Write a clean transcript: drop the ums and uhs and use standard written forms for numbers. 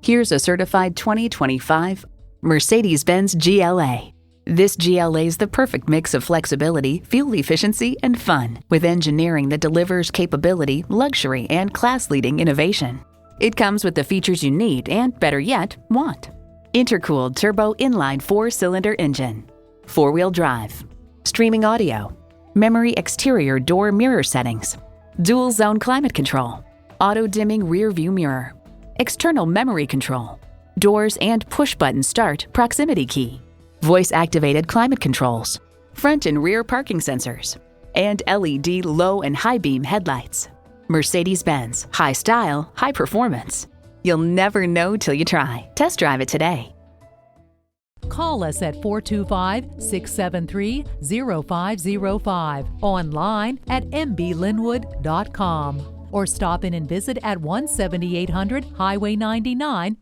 Here's a certified 2025 Mercedes-Benz GLA. This GLA is the perfect mix of flexibility, fuel efficiency, and fun, with engineering that delivers capability, luxury, and class-leading innovation. It comes with the features you need and, better yet, want. Intercooled turbo inline 4-cylinder engine, 4-wheel drive, streaming audio, memory exterior door mirror settings, dual zone climate control, auto-dimming rear view mirror, external memory control, doors and push-button start proximity key, voice-activated climate controls, front and rear parking sensors, and LED low and high beam headlights. Mercedes-Benz, high style, high performance. You'll never know till you try. Test drive it today. Call us at 425-673-0505, online at mblynnwood.com, or stop in and visit at 17800 Highway 99,